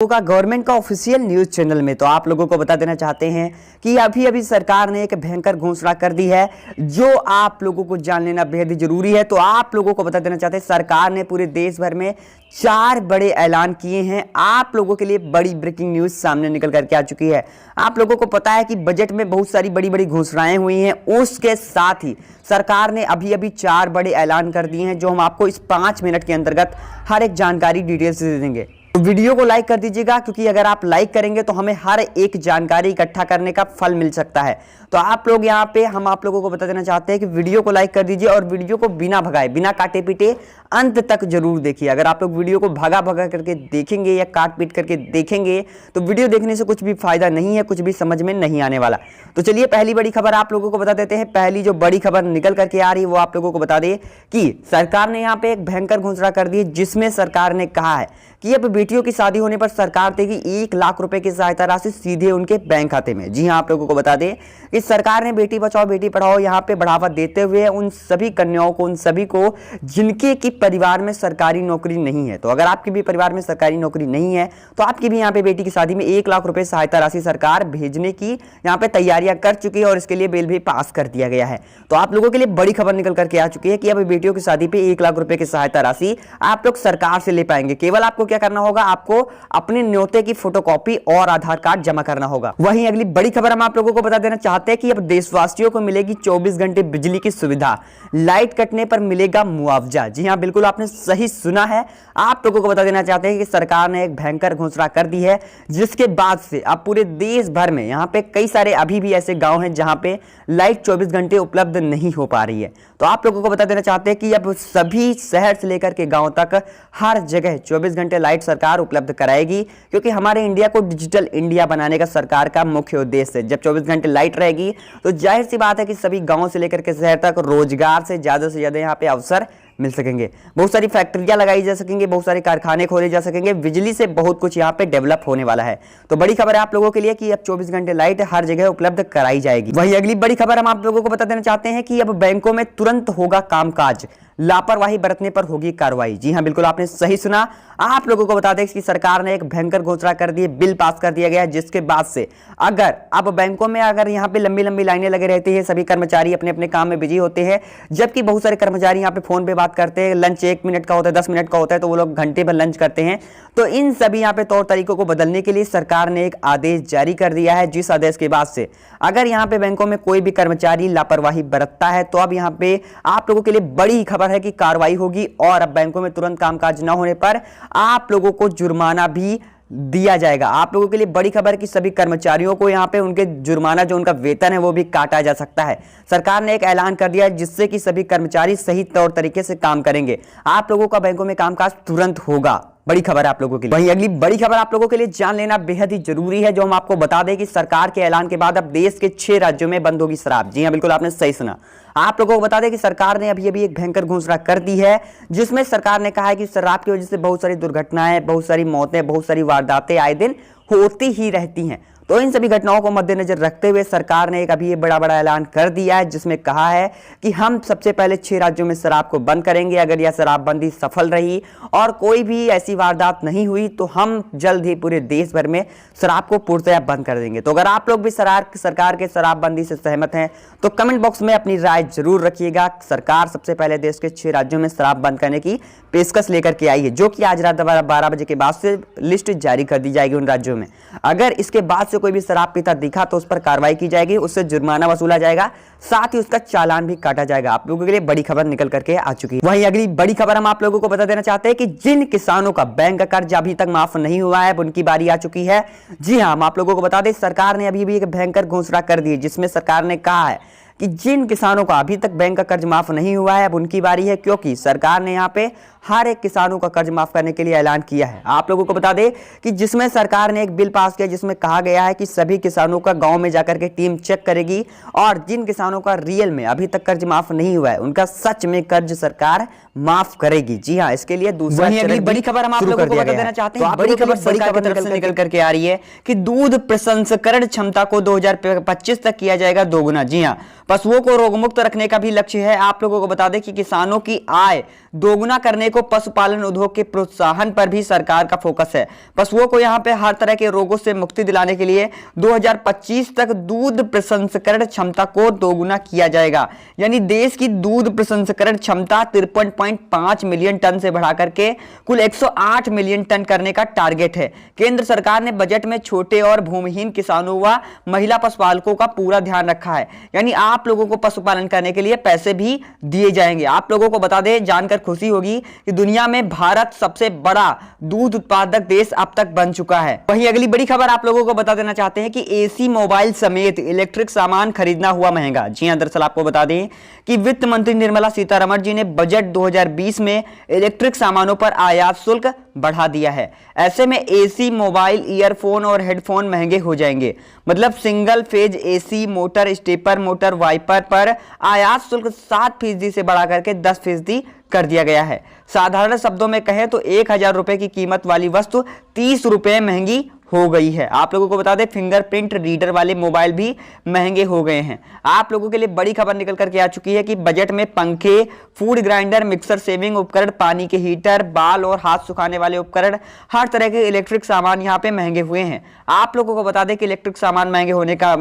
का गवर्नमेंट का official news channel में तो आप लोगों को बता देना चाहते हैं कि अभी सरकार ने एक भयंकर घोषणा कर दी है जो आप लोगों को जान लेना बेहद जरूरी है। तो आप लोगों को बता देना चाहते हैं सरकार ने पूरे देश भर में 4 बड़े ऐलान किए हैं। आप लोगों के लिए बड़ी ब्रेकिंग न्यूज सामने निकल करके आ चुकी है। आप लोगों को पता है कि बजट में बहुत सारी बड़ी बड़ी घोषणाएं हुई हैं, उसके साथ ही सरकार ने अभी 4 बड़े ऐलान कर दिए हैं जो हम आपको इस 5 मिनट के अंतर्गत हर एक जानकारी डिटेल से दे देंगे। तो वीडियो को लाइक कर दीजिएगा क्योंकि अगर आप लाइक करेंगे तो हमें हर एक जानकारी इकट्ठा करने का फल मिल सकता है। तो आप लोग यहाँ पे हम आप लोगों को बता देना चाहते हैं कि वीडियो को लाइक कर दीजिए और वीडियो को बिना भगाए बिना काटे पीटे अंत तक जरूर देखिए। अगर आप लोग वीडियो को भगा करके देखेंगे या काट पीट करके देखेंगे तो वीडियो देखने से कुछ भी फायदा नहीं है, कुछ भी समझ में नहीं आने वाला। तो चलिए पहली बड़ी खबर आप लोगों को बता देते हैं। पहली जो बड़ी खबर निकल करके आ रही है वो आप लोगों को बता दें कि सरकार ने यहाँ पे एक भयंकर घोषणा कर दी है जिसमें सरकार ने कहा है कि अब बेटियों की शादी होने पर सरकार देगी 1 लाख रुपए की सहायता राशि सीधे उनके बैंक खाते में। जी हां, आप लोगों को बता दें कि सरकार ने बेटी बचाओ बेटी पढ़ाओ यहां पे बढ़ावा देते हुए उन सभी कन्याओं को, उन सभी को जिनके की परिवार में सरकारी नौकरी नहीं है। तो अगर आपके भी परिवार में सरकारी नौकरी नहीं है तो आपकी भी यहाँ पे बेटी की शादी में 1 लाख रुपए सहायता राशि सरकार भेजने की यहाँ पे तैयारियां कर चुकी है और इसके लिए बिल भी पास कर दिया गया है। तो आप लोगों के लिए बड़ी खबर निकल करके आ चुकी है कि अब बेटियों की शादी पे 1 लाख रुपए की सहायता राशि आप लोग सरकार से ले पाएंगे। केवल आपको क्या करना होगा, आपको अपने न्योते की फोटोकॉपी और आधार कार्ड जमा करना होगा। वहीं अगली बड़ी खबर हम आप लोगों को बता देना चाहते हैं कि अब देशवासियों को मिलेगी 24 घंटे बिजली की सुविधा, लाइट कटने पर मिलेगा मुआवजा। जी हां, बिल्कुल आपने सही सुना है। आप लोगों को बता देना चाहते हैं कि सरकार ने एक भयंकर घोषणा कर दी है जिसके बाद से अब पूरे देश भर में यहाँ पे कई सारे अभी भी ऐसे गांव हैं जहां पे लाइट 24 घंटे उपलब्ध नहीं हो पा रही है। तो आप लोगों को बता देना चाहते हैं कि अब सभी शहर से लेकर के गांव तक हर जगह 24 घंटे लाइट सरकार उपलब्ध कराएगी क्योंकि हमारे इंडिया को डिजिटल इंडिया बनाने का सरकार का मुख्य उद्देश्य है। जब 24 घंटे लाइट रहेगी तो जाहिर सी बात है कि सभी गांव से लेकर के शहर तक रोजगार से ज्यादा यहाँ पे अवसर मिल सकेंगे। बहुत सारी फैक्ट्रियां लगाई जा सकेंगी, बहुत सारे कारखाने खोले जा सकेंगे, बिजली से बहुत कुछ यहाँ पे डेवलप होने वाला है। तो बड़ी खबर है आप लोगों के लिए कि अब 24 घंटे लाइट हर जगह उपलब्ध कराई जाएगी। वहीं अगली बड़ी खबर हम आप लोगों को बता देना चाहते हैं कि अब बैंकों में तुरंत होगा कामकाज, लापरवाही बरतने पर होगी कार्रवाई। जी हां, बिल्कुल आपने सही सुना। आप लोगों को बता दें कि सरकार ने एक भयंकर घोषणा कर दी है, बिल पास कर दिया गया है जिसके बाद से अगर अब बैंकों में अगर यहाँ पे लंबी लाइनें लगे रहती है, सभी कर्मचारी अपने अपने काम में बिजी होते हैं, जबकि बहुत सारे कर्मचारी यहाँ पे फोन पे बात करते हैं, लंच 1 मिनट का होता है, 10 मिनट का होता है, तो वो लोग घंटे भर लंच करते हैं। तो इन सभी यहाँ पे तौर तरीकों को बदलने के लिए सरकार ने एक आदेश जारी कर दिया है जिस आदेश के बाद से अगर यहाँ पे बैंकों में कोई भी कर्मचारी लापरवाही बरतता है तो अब यहाँ पे आप लोगों के लिए बड़ी खबर है कि कार्रवाई होगी और अब बैंकों में तुरंत कामकाज न होने पर आप लोगों को जुर्माना भी दिया जाएगा। आप लोगों के लिए बड़ी खबर कि सभी कर्मचारियों को यहाँ पे उनके जुर्माना जो उनका वेतन है वो भी काटा जा सकता है। सरकार ने एक ऐलान कर दिया है जिससे कि सभी कर्मचारी सही तौर तरीके से काम करेंगे। आप लोगों का बैंकों में कामकाज तुरंत होगा। बड़ी खबर है आप लोगों के लिए। वहीं अगली बड़ी खबर आप लोगों के लिए जान लेना बेहद ही जरूरी है जो हम आपको बता दें कि सरकार के ऐलान के बाद अब देश के 6 राज्यों में बंद होगी शराब। जी हां, बिल्कुल आपने सही सुना। आप लोगों को बता दें कि सरकार ने अभी एक भयंकर घोषणा कर दी है जिसमें सरकार ने कहा है कि शराब की वजह से बहुत सारी दुर्घटनाएं, बहुत सारी मौतें, बहुत सारी वारदातें आए दिन होती ही रहती हैं। तो इन सभी घटनाओं को मद्देनजर रखते हुए सरकार ने एक अभी ये बड़ा ऐलान कर दिया है जिसमें कहा है कि हम सबसे पहले 6 राज्यों में शराब को बंद करेंगे। अगर यह शराबबंदी सफल रही और कोई भी ऐसी वारदात नहीं हुई तो हम जल्द ही पूरे देश भर में शराब को पूर्णतः बंद कर देंगे। तो अगर आप लोग भी सरकार के शराबबंदी से सहमत हैं तो कमेंट बॉक्स में अपनी राय जरूर रखिएगा। सरकार सबसे पहले देश के 6 राज्यों में शराब बंद करने की पेशकश लेकर के आई है जो कि आज रात 12 बजे के बाद से लिस्ट जारी कर दी जाएगी उन राज्यों में। अगर इसके बाद से कोई भी शराब पीता दिखा तो उस पर कार्रवाई की जाएगी, उससे जुर्माना वसूला जाएगा, साथ ही उसका चालान भी काटा जाएगा। आप लोगों के लिए बड़ी खबर निकल करके आ चुकी है। वहीं अगली बड़ी खबर हम आप लोगों को बता देना चाहते हैं कि जिन किसानों का बैंक का कर्ज अभी तक माफ नहीं हुआ है उनकी बारी आ चुकी है। जी हां, हम आप लोगों को बता दें सरकार ने अभी एक भयंकर घोषणा कर दी है जिसमें सरकार ने कहा है कि जिन किसानों का अभी तक बैंक का कर्ज माफ नहीं हुआ है अब उनकी बारी है क्योंकि सरकार ने यहाँ पे हर एक किसानों का कर्ज माफ करने के लिए ऐलान किया है। आप लोगों को बता दें कि जिसमें सरकार ने एक बिल पास किया जिसमें कहा गया है कि सभी किसानों का गांव में जाकर के टीम चेक करेगी और जिन किसानों का रियल में अभी तक कर्ज माफ नहीं हुआ है उनका सच में कर्ज सरकार माफ करेगी। जी हाँ, इसके लिए दूसरा बड़ी खबर हम आप लोगों को बता देना चाहते हैं। बड़ी खबर सरकार की तरफ से निकल करके आ रही है कि दूध प्रसंस्करण क्षमता को 2025 तक किया जाएगा दोगुना। जी हाँ, पशुओं को रोगमुक्त रखने का भी लक्ष्य है। आप लोगों को बता दें कि किसानों की आय दोगुना करने को पशुपालन उद्योग के प्रोत्साहन पर भी सरकार का फोकस है। पशुओं को यहाँ पे हर तरह के रोगों से मुक्ति दिलाने के लिए 2025 तक दूध प्रसंस्करण क्षमता को दोगुना किया जाएगा। यानी देश की दूध प्रसंस्करण क्षमता 53.5 मिलियन टन से बढ़ा करके कुल 108 मिलियन टन करने का टारगेट है। केंद्र सरकार ने बजट में छोटे और भूमिहीन किसानों व महिला पशुपालकों का पूरा ध्यान रखा है। यानी आप लोगों को पशुपालन करने के लिए पैसे भी दिए जाएंगे। आप लोगों को बता दें, जानकर खुशी होगी कि दुनिया में भारत सबसे बड़ा दूध उत्पादक देश अब तक बन चुका है। वहीं अगली बड़ी खबर आप लोगों को बता देना चाहते हैं कि एसी, मोबाइल समेत इलेक्ट्रिक सामान खरीदना हुआ महंगा। जी हां, दरअसल आपको बता दें कि वित्त मंत्री निर्मला सीतारमण जी ने बजट 2020 में इलेक्ट्रिक सामानों पर आयात शुल्क बढ़ा दिया है। ऐसे में एसी, मोबाइल, ईयरफोन और हेडफोन महंगे हो जाएंगे। मतलब single phase AC motor, stepper motor, wiper पर आयात शुल्क 7% से बढ़ा करके 10% कर दिया गया है। साधारण शब्दों में कहें तो 1000 रुपए की कीमत वाली वस्तु 30 रुपए महंगी हो गई है। आप लोगों को बता दें, फिंगरप्रिंट रीडर वाले मोबाइल भी महंगे हो गए हैं। आप लोगों के लिए बड़ी खबर निकल करके आ चुकी है कि बजट में पंखे, फूड ग्राइंडर, मिक्सर शेविंग उपकरण, पानी के हीटर, बाल और हाथ सुखाने वाले उपकरण, हर तरह के इलेक्ट्रिक सामान यहाँ पे महंगे हुए हैं। आप लोगों को बता दें कि इलेक्ट्रिक सामान महंगे होने का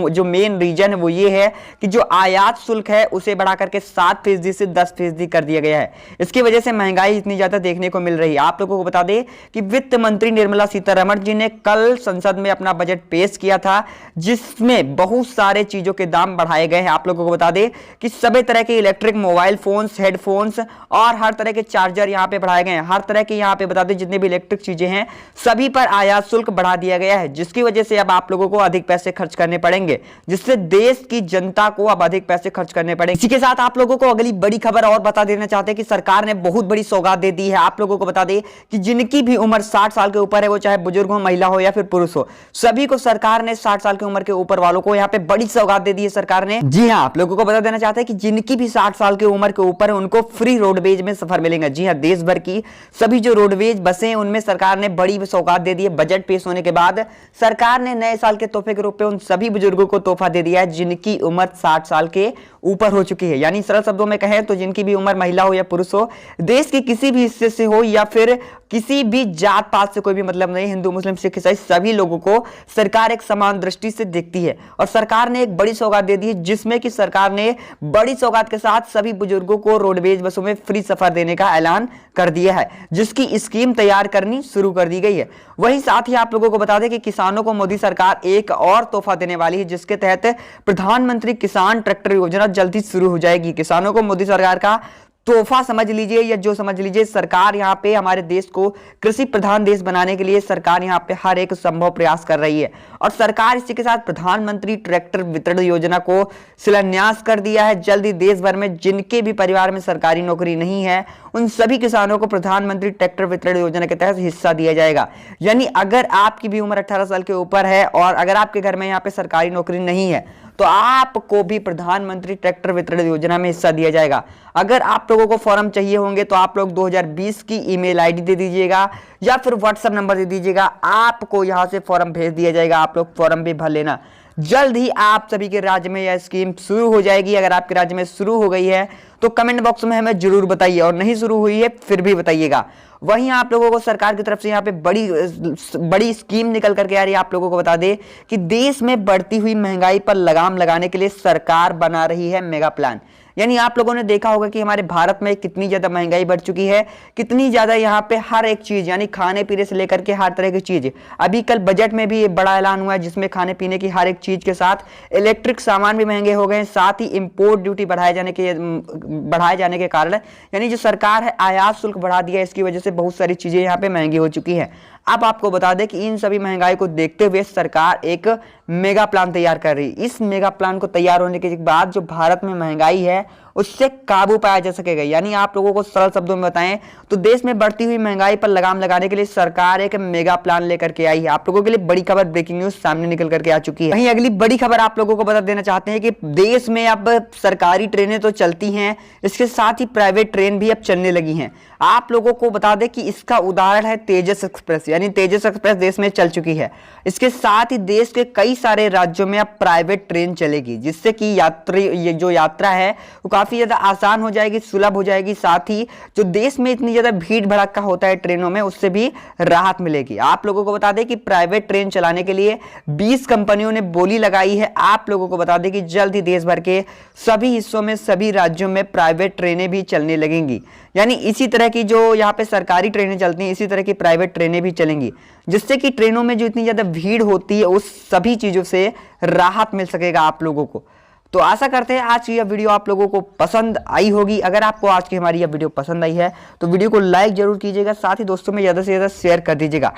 जो मेन रीजन है वो ये है कि जो आयात शुल्क है उसे बढ़ा करके 7% से 10% कर दिया गया है। इसकी वजह से महंगाई इतनी ज्यादा देखने को मिल रही है। आप लोगों को बता दें कि वित्त मंत्री निर्मला सीतारमण जी ने कल संसद में अपना बजट पेश किया था, जिसमें बहुत सारे चीजों के दाम बढ़ाए गए हैं। आप लोगों को बता दें कि सभी तरह के इलेक्ट्रिक मोबाइल फोन्स, हेडफोन्स और हर तरह के चार्जर यहां पे बढ़ाए गए हैं। हर तरह के यहां पे बता दें जितने भी इलेक्ट्रिक चीजें हैं सभी पर आयात शुल्क बढ़ा दिया गया है, जिसकी वजह से अब आप लोगों को अधिक पैसे खर्च करने पड़ेंगे, जिससे देश की जनता को अब अधिक पैसे खर्च करने पड़ेंगे। इसी के साथ आप लोगों को अगली बड़ी खबर और बता देना चाहते हैं कि सरकार ने बहुत बड़ी सौगात दे दी है। आप लोगों को बता दें कि जिनकी भी उम्र 60 साल के ऊपर है, वो चाहे बुजुर्ग हो, महिला हो या फिर पुरुष हो, सभी को सरकार ने 60 साल की उम्र के ऊपर वालों को यहाँ पे बड़ी सौगात दे दी है सरकार ने। जी हाँ, आप लोगों को बता देना चाहते हैं कि जिनकी भी 60 साल की उम्र के ऊपर है उनको फ्री रोडवेज में सफर मिलेगा। जी हाँ, देश भर की सभी जो रोडवेज बसें उनमें सरकार ने बड़ी सौगात दे दी है। बजट पेश होने के बाद सरकार ने नए साल के तोहफे के रूप में उन सभी बुजुर्गों को तोहफा दे दिया है जिनकी उम्र 60 साल के ऊपर हो चुकी है। यानी सरल शब्दों में कहें तो जिनकी भी उम्र महिला हो या पुरुष हो, देश के किसी भी हिस्से से हो या फिर किसी भी जात पात से कोई भी मतलब नहीं, हिंदू, मुस्लिम, सिख, ईसाई सभी लोगों को सरकार एक समान दृष्टि से देखती है। और सरकार ने एक बड़ी सौगात दे दी है, जिसमें कि सरकार ने बड़ी सौगात के साथ सभी बुजुर्गों को रोडवेज बसों में फ्री सफर देने का ऐलान कर दिया है, जिसकी स्कीम तैयार करनी शुरू कर दी गई है। वहीं साथ ही आप लोगों को बता दें कि किसानों को मोदी सरकार एक और तोहफा देने वाली है, जिसके तहत प्रधानमंत्री किसान ट्रैक्टर योजना जल्दी शुरू हो जाएगी। किसानों को मोदी सरकार का तोहफा समझ लीजिए या जो समझ लीजिए, सरकार यहाँ पे हमारे देश को कृषि प्रधान देश बनाने के लिए सरकार यहाँ पे हर एक संभव प्रयास कर रही है। और सरकार इसी के साथ प्रधानमंत्री ट्रैक्टर वितरण योजना को शिलान्यास कर दिया है। जल्दी देश भर में जिनके भी परिवार में सरकारी नौकरी नहीं है, उन सभी किसानों को प्रधानमंत्री ट्रैक्टर वितरण योजना के तहत हिस्सा दिया जाएगा। यानी अगर आपकी भी उम्र 18 साल के ऊपर है और अगर आपके घर में यहाँ पे सरकारी नौकरी नहीं है, तो आपको भी प्रधानमंत्री ट्रैक्टर वितरण योजना में हिस्सा दिया जाएगा। अगर आप लोगों को फॉर्म चाहिए होंगे तो आप लोग 2020 की ईमेल आईडी दे दीजिएगा या फिर व्हाट्सएप नंबर दे दीजिएगा, आपको यहां से फॉर्म भेज दिया जाएगा। आप लोग फॉर्म भी भर लेना। जल्द ही आप सभी के राज्य में यह स्कीम शुरू हो जाएगी। अगर आपके राज्य में शुरू हो गई है तो कमेंट बॉक्स में हमें जरूर बताइए, और नहीं शुरू हुई है फिर भी बताइएगा। वहीं आप लोगों को सरकार की तरफ से यहाँ पे बड़ी स्कीम निकल करके आ रही है। आप लोगों को बता दें कि देश में बढ़ती हुई महंगाई पर लगाम लगाने के लिए सरकार बना रही है मेगा प्लान। यानी आप लोगों ने देखा होगा कि हमारे भारत में कितनी ज्यादा महंगाई बढ़ चुकी है, कितनी ज्यादा यहाँ पे हर एक चीज यानी खाने पीने से लेकर के हर तरह की चीज। अभी कल बजट में भी एक बड़ा ऐलान हुआ है, जिसमें खाने पीने की हर एक चीज के साथ इलेक्ट्रिक सामान भी महंगे हो गए हैं। साथ ही इंपोर्ट ड्यूटी बढ़ाए जाने के कारण यानी जो सरकार है आयात शुल्क बढ़ा दिया है, इसकी वजह से बहुत सारी चीजें यहाँ पे महंगी हो चुकी है। अब आपको बता दें कि इन सभी महंगाई को देखते हुए सरकार एक मेगा प्लान तैयार कर रही है। इस मेगा प्लान को तैयार होने के बाद जो भारत में महंगाई है उससे काबू पाया जा सकेगा। यानी आप लोगों को सरल शब्दों में बताएं तो देश में बढ़ती हुई महंगाई पर लगाम लगाने के लिए सरकार एक मेगा प्लान लेकर के आई है। आप लोगों के लिए बड़ी खबर, ब्रेकिंग न्यूज सामने निकल करके आ चुकी है। वहीं अगली बड़ी खबर आप लोगों को बता देना चाहते हैं कि देश में अब सरकारी ट्रेनें तो चलती हैं, इसके साथ ही प्राइवेट ट्रेन भी अब चलने लगी हैं। आप लोगों को बता दें कि इसका उदाहरण है तेजस एक्सप्रेस। यानी तेजस एक्सप्रेस देश में चल चुकी है। इसके साथ ही देश के कई सारे राज्यों में अब प्राइवेट ट्रेन चलेगी, जिससे कि ये जो यात्रा है वो काफी ज्यादा आसान हो जाएगी, सुलभ हो जाएगी। साथ ही जो देश में इतनी ज्यादा भीड़ भड़का होता है ट्रेनों में, उससे भी राहत मिलेगी। आप लोगों को बता दें कि प्राइवेट ट्रेन चलाने के लिए 20 कंपनियों ने बोली लगाई है। आप लोगों को बता दें कि जल्द ही देश भर के सभी हिस्सों में, सभी राज्यों में प्राइवेट ट्रेनें भी चलने लगेंगी। यानी इसी तरह की जो यहाँ पे सरकारी ट्रेनें चलती हैं, इसी तरह की प्राइवेट ट्रेनें भी चलेंगी, जिससे कि ट्रेनों में जो इतनी ज्यादा भीड़ होती है उस सभी चीजों से राहत मिल सकेगा आप लोगों को। तो आशा करते हैं आज की यह वीडियो आप लोगों को पसंद आई होगी। अगर आपको आज की हमारी यह वीडियो पसंद आई है तो वीडियो को लाइक जरूर कीजिएगा, साथ ही दोस्तों में ज्यादा से ज्यादा शेयर कर दीजिएगा।